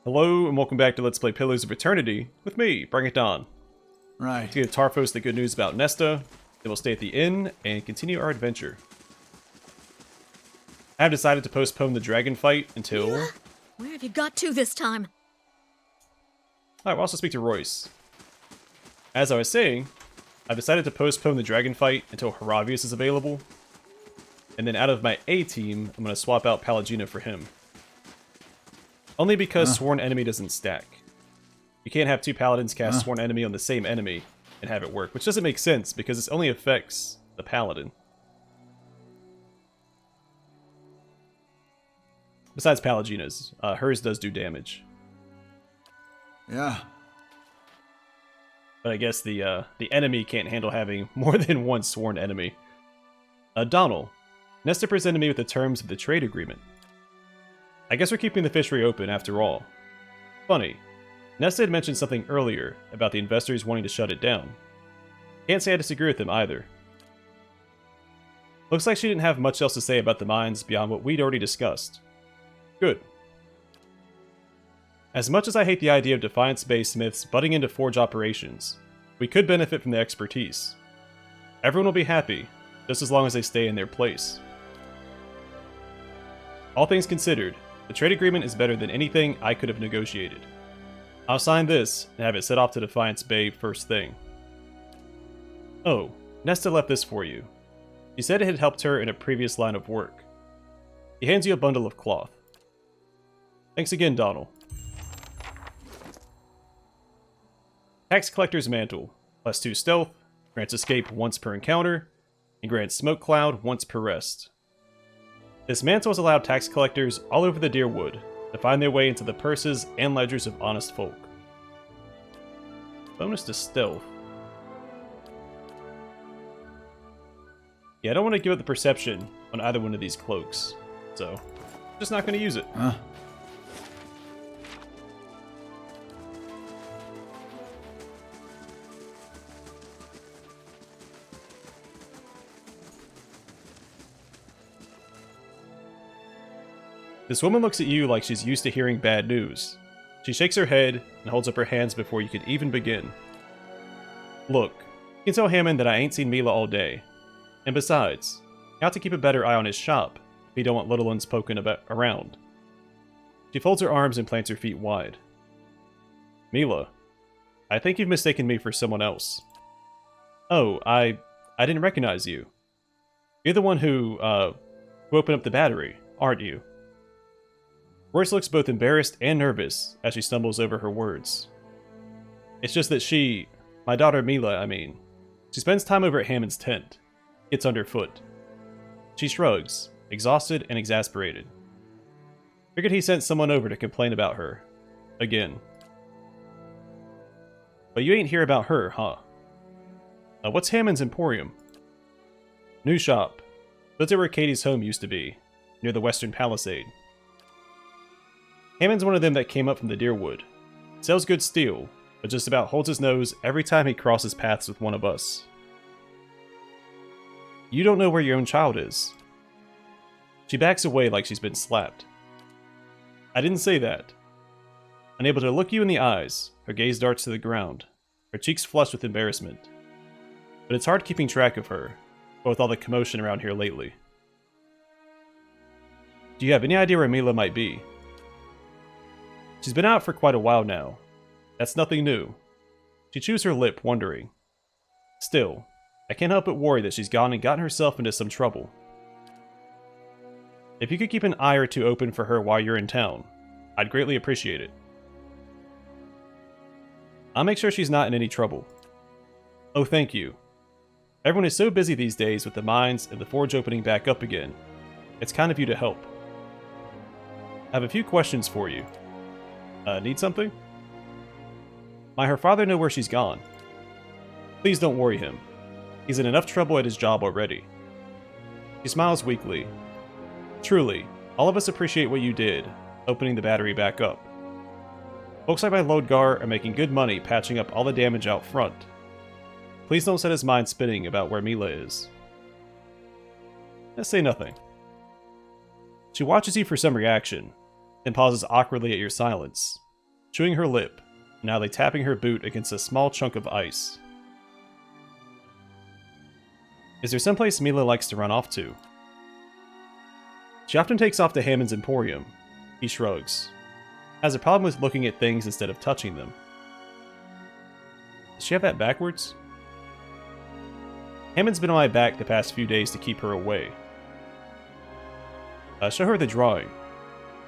Hello and welcome back to Let's Play Pillars of Eternity with me, Bring It On. Right. To give Tarfos the good news about Nesta, then we'll stay at the inn and continue our adventure. I have decided to postpone the dragon fight until... Mila, where have you got to this time? Alright, we'll also speak to Royce. As I was saying, I've decided to postpone the dragon fight until Haravius is available. And then out of my A team, I'm going to swap out Pallegina for him. Only because Sworn Enemy doesn't stack. You can't have two paladins cast Sworn Enemy on the same enemy and have it work, which doesn't make sense because this only affects the paladin. Besides Pallegina's, hers does do damage. Yeah. But I guess the enemy can't handle having more than one Sworn Enemy. Donald, Nesta presented me with the terms of the trade agreement. I guess we're keeping the fishery open after all. Funny, Nesta had mentioned something earlier about the investors wanting to shut it down. Can't say I disagree with them either. Looks like she didn't have much else to say about the mines beyond what we'd already discussed. Good. As much as I hate the idea of Defiance-based smiths butting into forge operations, we could benefit from the expertise. Everyone will be happy, just as long as they stay in their place. All things considered, the trade agreement is better than anything I could have negotiated. I'll sign this and have it set off to Defiance Bay first thing. Oh, Nesta left this for you. She said it had helped her in a previous line of work. He hands you a bundle of cloth. Thanks again, Donald. Tax Collector's Mantle. +2 stealth, grants escape once per encounter, and grants Smoke Cloud once per rest. This mantle has allowed tax collectors all over the Deerwood to find their way into the purses and ledgers of honest folk. Bonus to stealth. Yeah, I don't want to give up the perception on either one of these cloaks, so just not going to use it. This woman looks at you like she's used to hearing bad news. She shakes her head and holds up her hands before you can even begin. Look, you can tell Hammond that I ain't seen Mila all day. And besides, you have to keep a better eye on his shop if you don't want little ones poking around. She folds her arms and plants her feet wide. Mila, I think you've mistaken me for someone else. Oh, I didn't recognize you. You're the one who opened up the battery, aren't you? Royce looks both embarrassed and nervous as she stumbles over her words. It's just that my daughter Mila, I mean, she spends time over at Hammond's tent. Gets underfoot. She shrugs, exhausted and exasperated. Figured he sent someone over to complain about her. Again. But you ain't hear about her, huh? What's Hammond's Emporium? New shop. Built where Katie's home used to be, near the Western Palisade. Hammond's one of them that came up from the Deerwood. Sells good steel, but just about holds his nose every time he crosses paths with one of us. You don't know where your own child is. She backs away like she's been slapped. I didn't say that. Unable to look you in the eyes, her gaze darts to the ground, her cheeks flush with embarrassment. But it's hard keeping track of her, with all the commotion around here lately. Do you have any idea where Mila might be? She's been out for quite a while now. That's nothing new. She chews her lip, wondering. Still, I can't help but worry that she's gone and gotten herself into some trouble. If you could keep an eye or two open for her while you're in town, I'd greatly appreciate it. I'll make sure she's not in any trouble. Oh, thank you. Everyone is so busy these days with the mines and the forge opening back up again. It's kind of you to help. I have a few questions for you. Need something? Might her father know where she's gone? Please don't worry him. He's in enough trouble at his job already. She smiles weakly. Truly, all of us appreciate what you did, opening the battery back up. Folks like my Lodgar are making good money patching up all the damage out front. Please don't set his mind spinning about where Mila is. Let's say nothing. She watches you for some reaction, then pauses awkwardly at your silence, chewing her lip, now tapping her boot against a small chunk of ice. Is there someplace Mila likes to run off to? She often takes off to Hammond's Emporium. He shrugs. Has a problem with looking at things instead of touching them. Does she have that backwards? Hammond's been on my back the past few days to keep her away. Show her the drawing.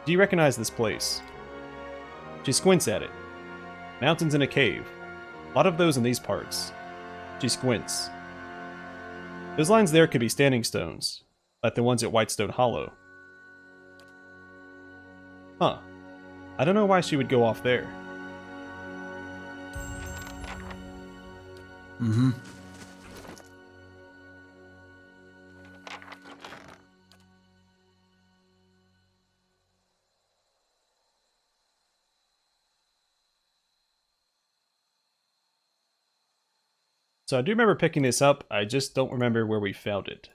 Do you recognize this place? She squints at it. Mountains in a cave. A lot of those in these parts. She squints. Those lines there could be standing stones, like the ones at Whitestone Hollow. Huh. I don't know why she would go off there. Mm-hmm. So I do remember picking this up, I just don't remember where we found it.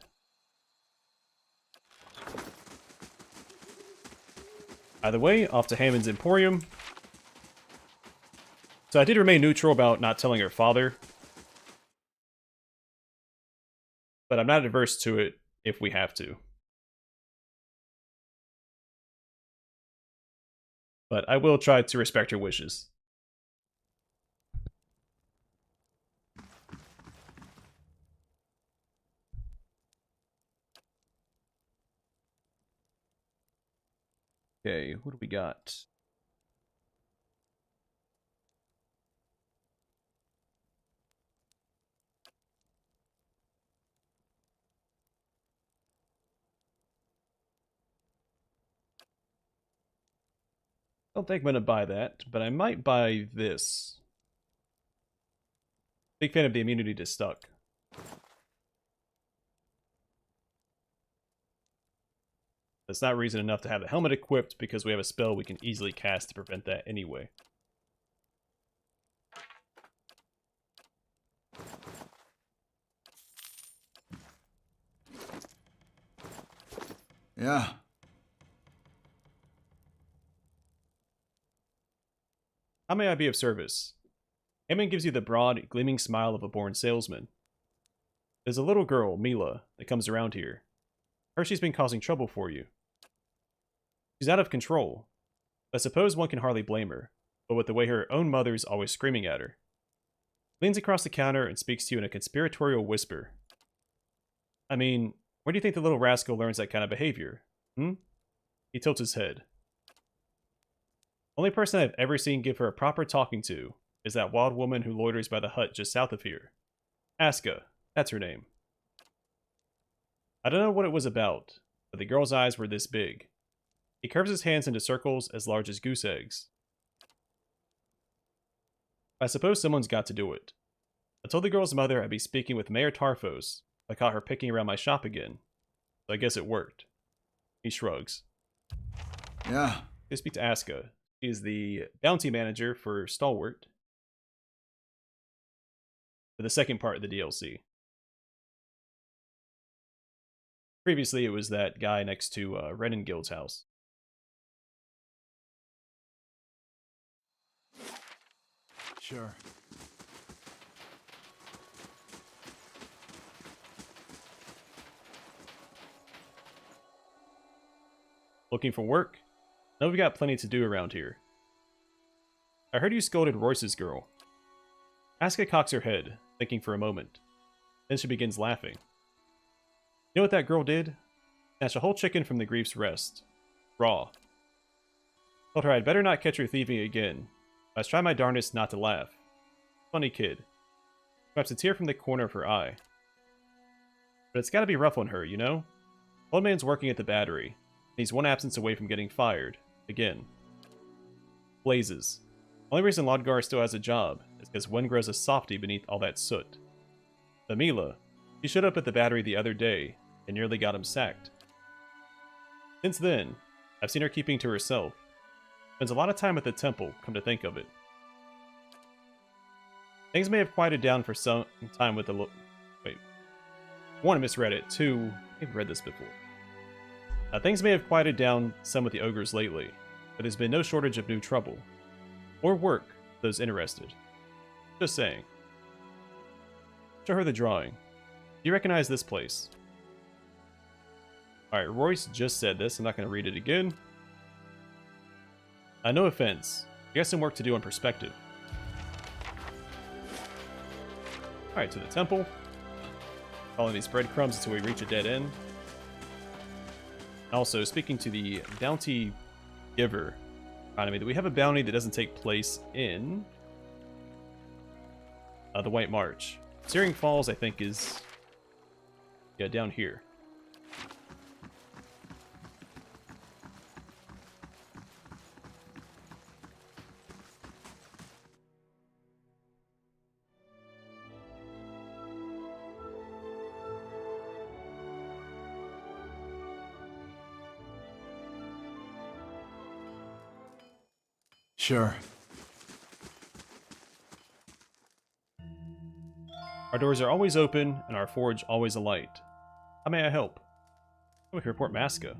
Either way, off to Hammond's Emporium. So I did remain neutral about not telling her father. But I'm not adverse to it if we have to. But I will try to respect her wishes. Okay, what do we got? I don't think I'm going to buy that, but I might buy this. Big fan of the immunity to stuck. That's not reason enough to have the helmet equipped because we have a spell we can easily cast to prevent that anyway. Yeah. How may I be of service? Hammond gives you the broad, gleaming smile of a born salesman. There's a little girl, Mila, that comes around here. Heard she's been causing trouble for you. She's out of control. I suppose one can hardly blame her, but with the way her own mother's always screaming at her. Leans across the counter and speaks to you in a conspiratorial whisper. I mean, where do you think the little rascal learns that kind of behavior? He tilts his head. Only person I've ever seen give her a proper talking to is that wild woman who loiters by the hut just south of here. Aska, that's her name. I don't know what it was about, but the girl's eyes were this big. He curves his hands into circles as large as goose eggs. I suppose someone's got to do it. I told the girl's mother I'd be speaking with Mayor Tarfos if I caught her picking around my shop again. So I guess it worked. He shrugs. Yeah. I speak to Aska. She is the bounty manager for Stalwart. For the second part of the DLC. Previously, it was that guy next to Renengild's house. Sure. Looking for work? No, we've got plenty to do around here. I heard you scolded Royce's girl. Aska cocks her head, thinking for a moment. Then she begins laughing. You know what that girl did? Snatched a whole chicken from the Grief's Rest. Raw. Told her I'd better not catch her thieving again. I was trying my darndest not to laugh. Funny kid. Wipes a tear from the corner of her eye. But it's gotta be rough on her, you know? Old man's working at the battery. And he's one absence away from getting fired. Again. Blazes. Only reason Lodgar still has a job is because one grows a softy beneath all that soot. But Mila, she showed up at the battery the other day and nearly got him sacked. Since then, I've seen her keeping to herself. Spends a lot of time at the temple, come to think of it. Things may have quieted down for some time with the wait. One, I misread it. Two, I've read this before. Things may have quieted down some with the ogres lately, but there's been no shortage of new trouble. or work for those interested. Just saying. Show her the drawing. Do you recognize this place? Alright, Royce just said this. I'm not going to read it again. No offense. You got some work to do on perspective. Alright, to the temple. Following these breadcrumbs until we reach a dead end. Also, speaking to the bounty giver, reminded me that we have a bounty that doesn't take place in the White March. Searing Falls, I think, is down here. Sure. Our doors are always open, and our forge always alight. How may I help? We can report Masca.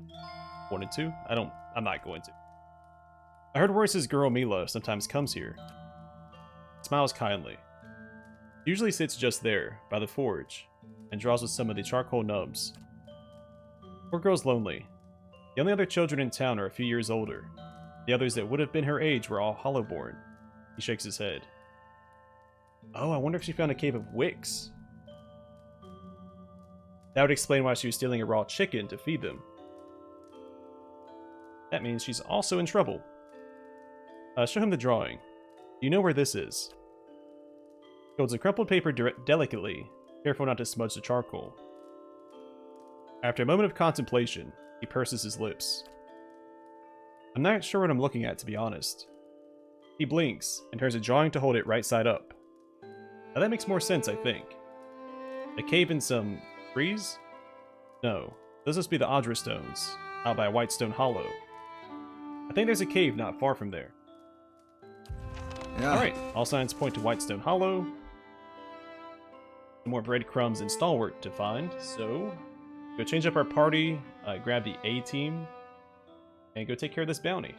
Wanted to? I'm not going to. I heard Royce's girl Mila sometimes comes here. Smiles kindly. Usually sits just there, by the forge, and draws with some of the charcoal nubs. Poor girl's lonely. The only other children in town are a few years older. The others that would have been her age were all Hollowborn. He shakes his head. Oh, I wonder if she found a cave of wicks. That would explain why she was stealing a raw chicken to feed them. That means she's also in trouble. Show him the drawing. Do you know where this is? He holds a crumpled paper delicately, careful not to smudge the charcoal. After a moment of contemplation, he purses his lips. I'm not sure what I'm looking at, to be honest. He blinks and turns a drawing to hold it right side up. Now that makes more sense, I think. A cave in some trees? No, those must be the Audra stones, out by Whitestone Hollow. I think there's a cave not far from there. Yeah. Alright, all signs point to Whitestone Hollow. Some more breadcrumbs and Stalwart to find, so go change up our party, grab the A team, and go take care of this bounty.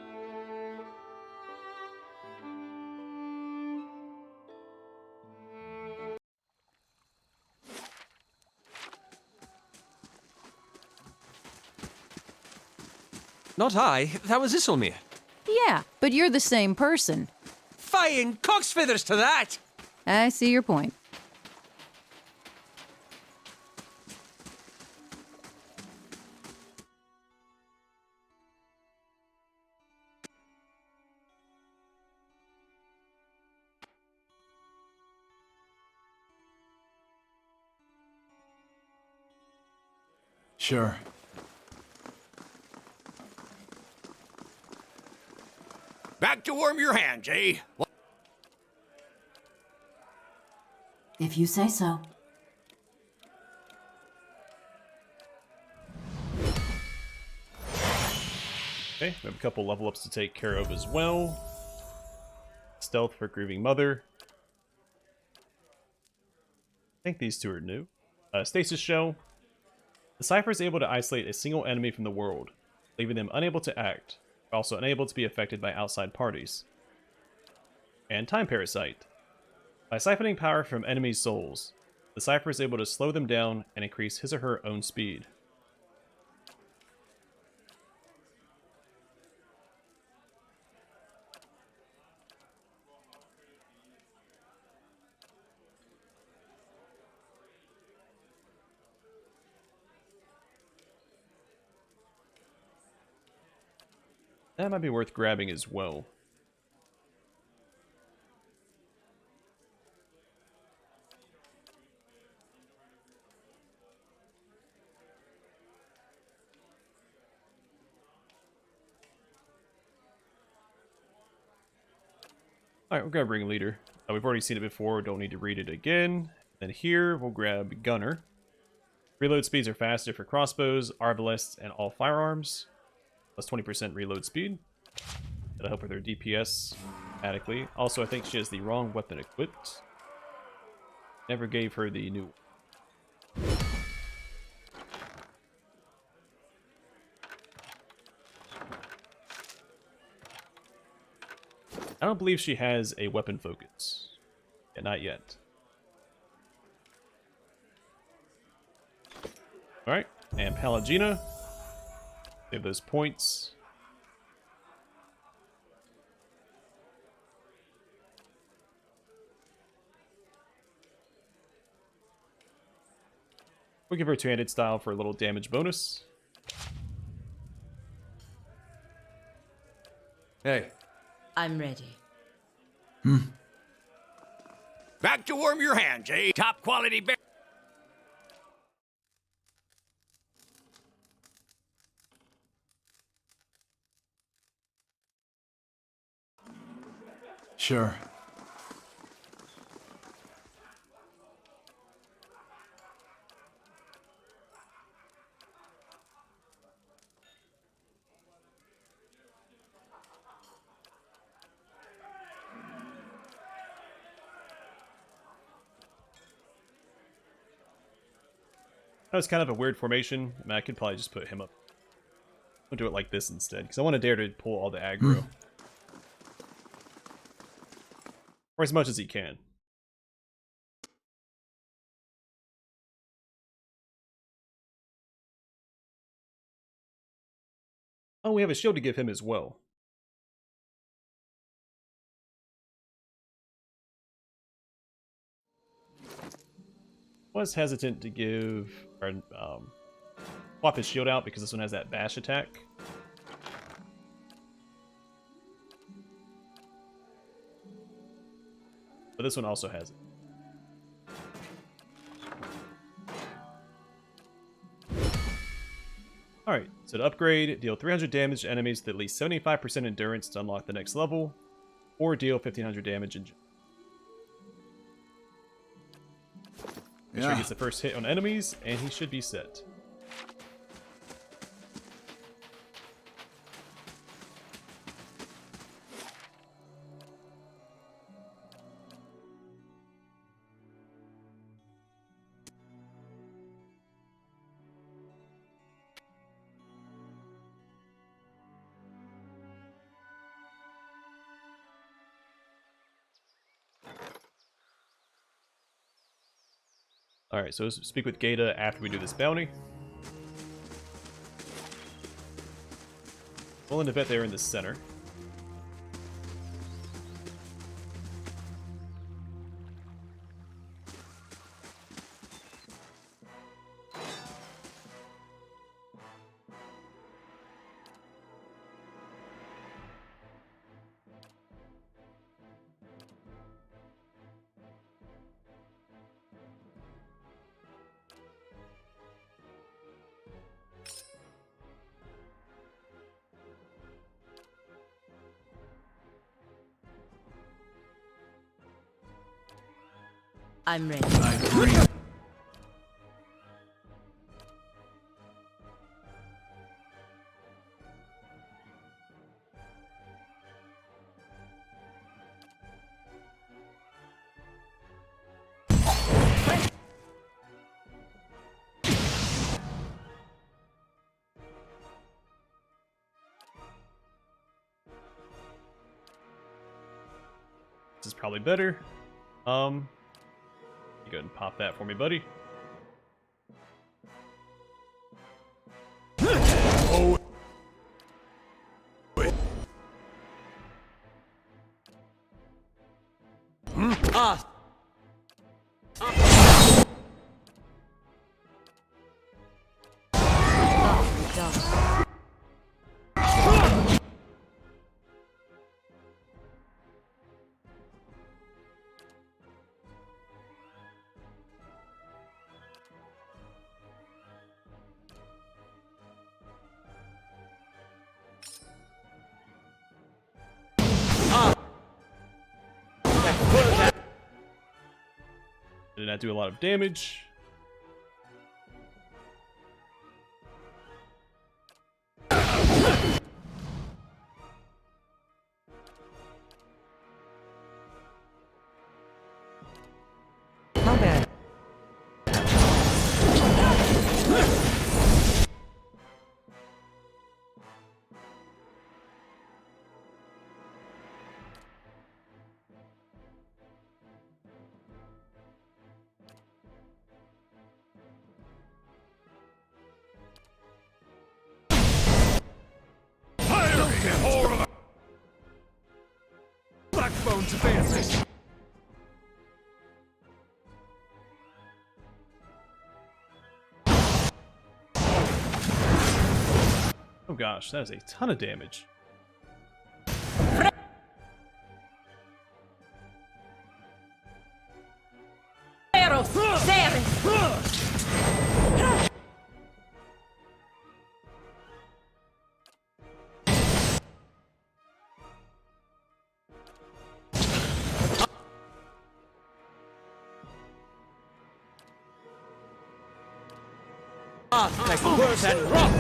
Not I, that was Isilmir. Yeah, but you're the same person. Fine, cock's feathers to that! I see your point. Sure. Back to warm your hands, eh? If you say so. Okay, we have a couple level ups to take care of as well. Stealth for Grieving Mother. I think these two are new. Stasis Shell. The Cypher is able to isolate a single enemy from the world, leaving them unable to act, but also unable to be affected by outside parties. And Time Parasite. By siphoning power from enemies' souls, the Cypher is able to slow them down and increase his or her own speed. That might be worth grabbing as well. Alright, we'll grab Ring Leader. We've already seen it before, don't need to read it again. Then here, we'll grab Gunner. Reload speeds are faster for crossbows, arbalests, and all firearms. Plus 20% reload speed. That'll help with her DPS adequately. Also, I think she has the wrong weapon equipped. Never gave her the new one. I don't believe she has a weapon focus. Yeah, not yet. Alright, and Pallegina. Save those points. We'll give her two-handed style for a little damage bonus. Hey, I'm ready. Back to warm your hands, eh? Top quality bear. Sure. That was kind of a weird formation. I mean, I could probably just put him up. I'll do it like this instead, because I want to dare to pull all the aggro. Or as much as he can. Oh, we have a shield to give him as well. Was hesitant to give or swap his shield out because this one has that bash attack. But this one also has it. Alright, so to upgrade, deal 300 damage to enemies with at least 75% endurance to unlock the next level, or deal 1500 damage in. Make sure he gets the first hit on enemies, and he should be set. Alright, so let's speak with Gata after we do this bounty. Willing to bet they're in the center. I'm ready. I agree. This is probably better. You go ahead and pop that for me, buddy. Oh. ah, Did not do a lot of damage. how bad? backbone to bear this. Oh gosh, that is a ton of damage. Like words and rock.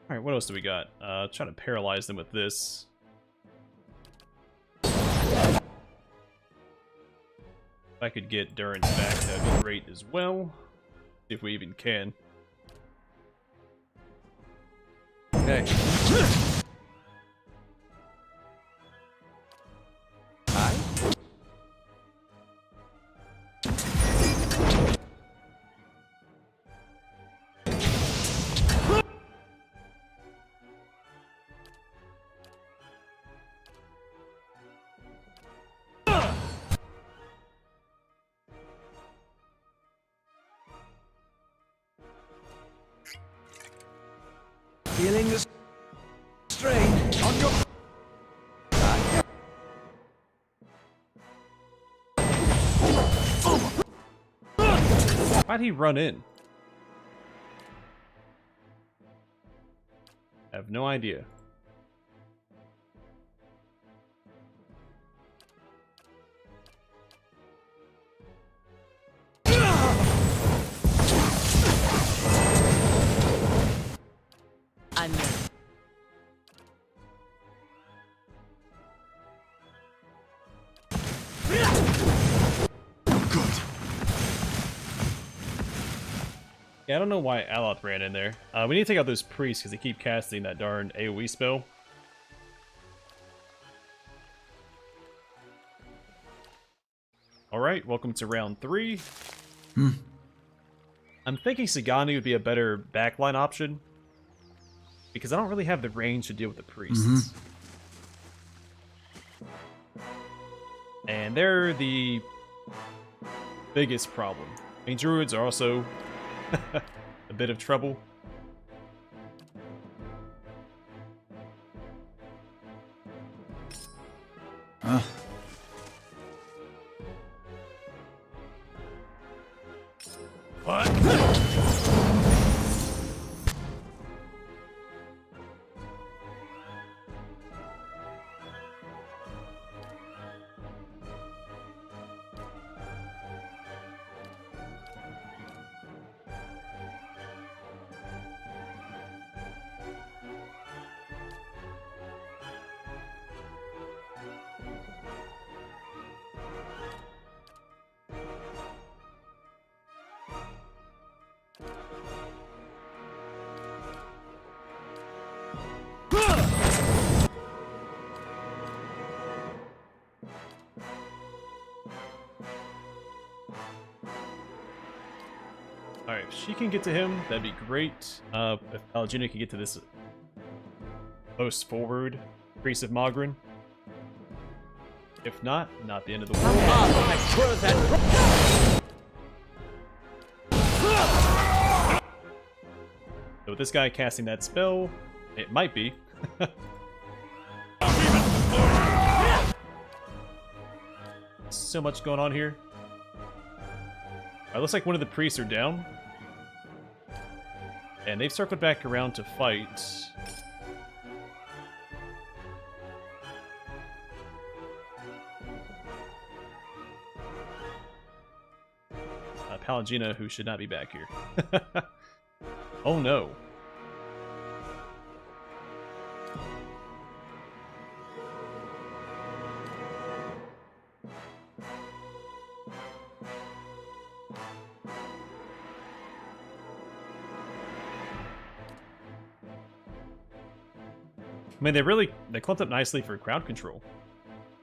Alright, what else do we got? Try to paralyze them with this. If I could get Durin's back, that'd be great as well. See if we even can. Hey. Feeling the strain on your... Why'd he run in? I have no idea. Yeah, I don't know why Aloth ran in there. We need to take out those priests because they keep casting that darn AoE spell. Alright, welcome to round 3. I'm thinking Sagani would be a better backline option because I don't really have the range to deal with the priests. And they're the biggest problem. I mean, druids are also a bit of trouble. What? Alright, if she can get to him, that'd be great. If Pallegina can get to this most forward Priest of Mogren. If not the end of the world. Like words and rock. So with this guy casting that spell, it might be. So much going on here. Alright, looks like one of the priests are down. And they've circled back around to fight. Pallegina, who should not be back here. Oh no. I mean, they clumped up nicely for crowd control.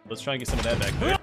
Let's try and get some of that back there.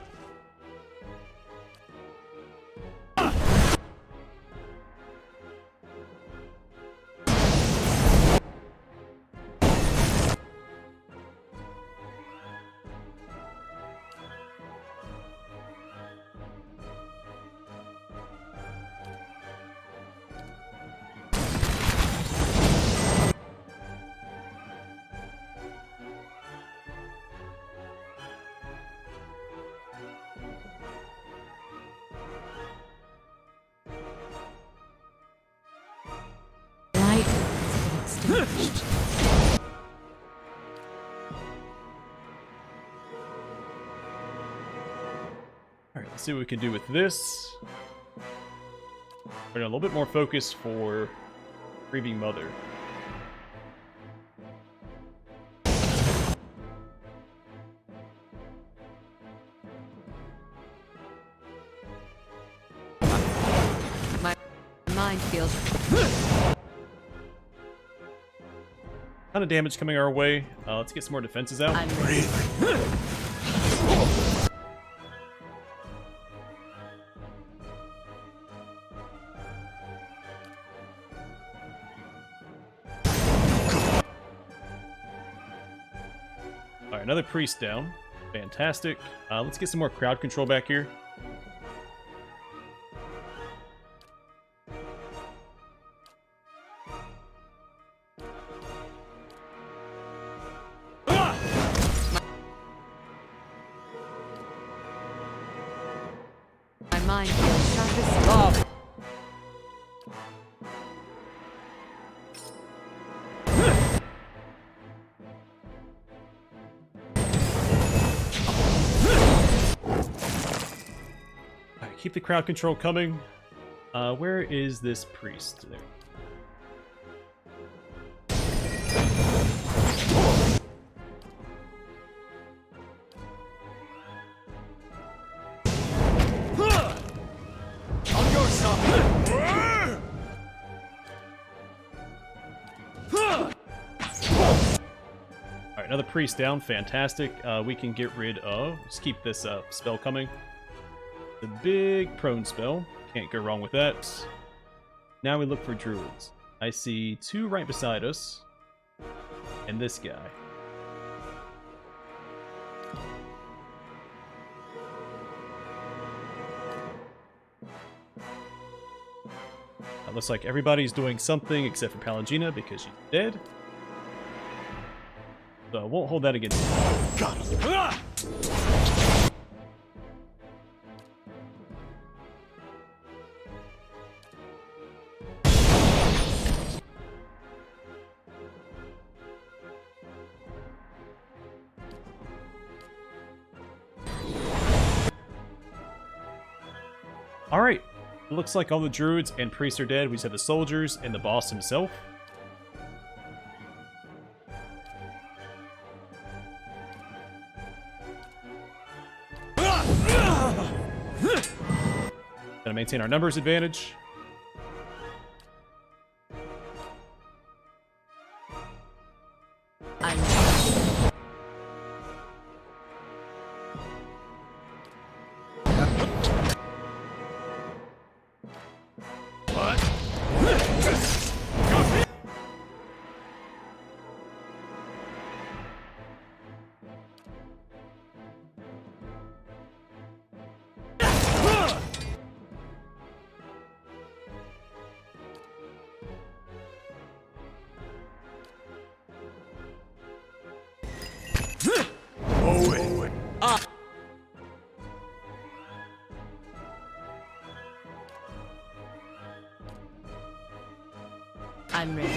extinguished. Alright, let's see what we can do with this. We're gonna a little bit more focus for Grieving Mother. My mind feels. Ton of damage coming our way. Let's get some more defenses out. I'm ready. Alright, another priest down. Fantastic. Let's get some more crowd control back here. My mind feels sharp as. Alright, keep the crowd control coming. Where is this priest? There. On your side. Alright, another priest down. Fantastic. We can get rid of... Let's keep this spell coming. The big prone spell. Can't go wrong with that. Now we look for druids. I see two right beside us. And this guy. Looks like everybody's doing something except for Palangina because she's dead. So I won't hold that against you. Got him. Alright. It looks like all the druids and priests are dead. We just have the soldiers and the boss himself. Gotta maintain our numbers advantage. I'm I'm ready.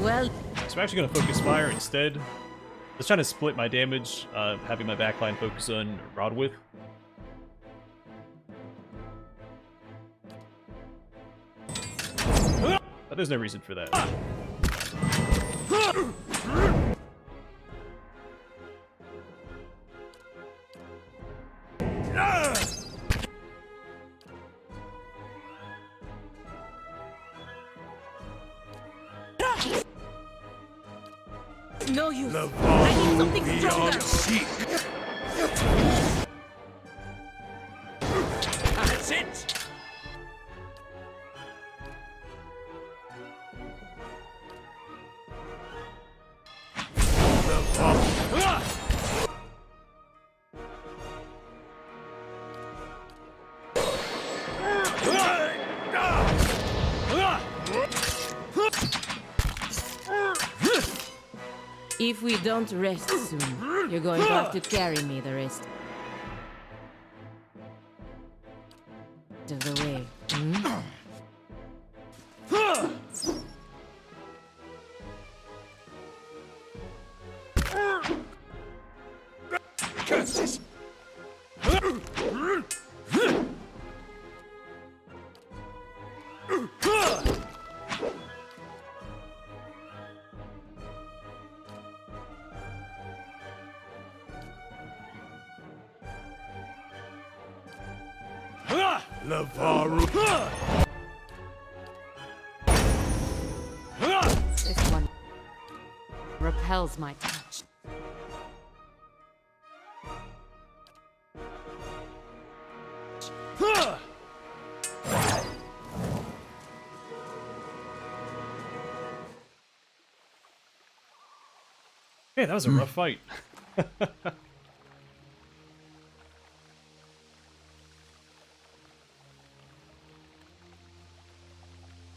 Well, So I'm actually going to focus fire instead. Just trying to split my damage, having my backline focus on Rodwith. But there's no reason for that. No use. I need something stronger. That's it. If we don't rest soon, you're going to have to carry me the rest of the way. Hmm? Curses! This one repels my touch. Yeah, that was a rough fight.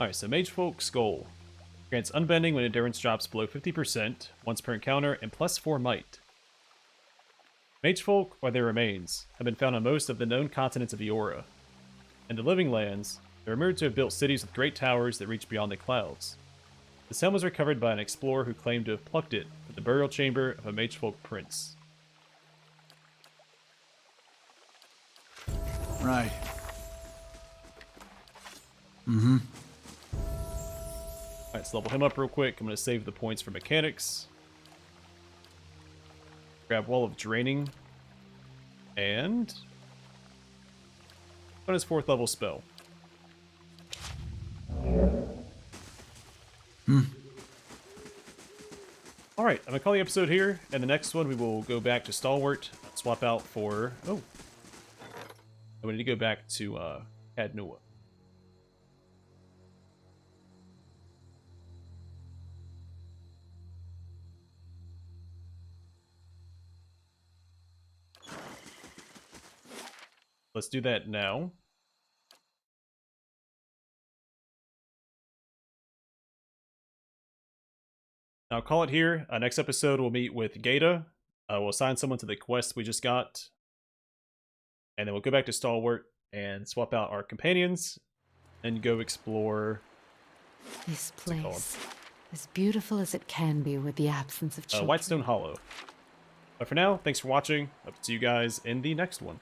Alright, so Magefolk Skull. Grants unbending when endurance drops below 50%, once per encounter, and +4 might. Magefolk, or their remains, have been found on most of the known continents of Eora. In the Living Lands, they're rumored to have built cities with great towers that reach beyond the clouds. This helm was recovered by an explorer who claimed to have plucked it from the burial chamber of a Magefolk prince. Right. Alright, let's level him up real quick. I'm going to save the points for mechanics. Grab Wall of Draining. And on his 4th level spell. Alright, I'm going to call the episode here, and the next one we will go back to Stalwart, swap out for... Oh. We need to go back to Cadnua. Let's do that now. I'll call it here. Next episode, we'll meet with Gata. We'll assign someone to the quest we just got. And then we'll go back to Stalwart and swap out our companions and go explore This place, as beautiful as it can be with the absence of children. Whitestone Hollow. But for now, thanks for watching. Hope to see you guys in the next one.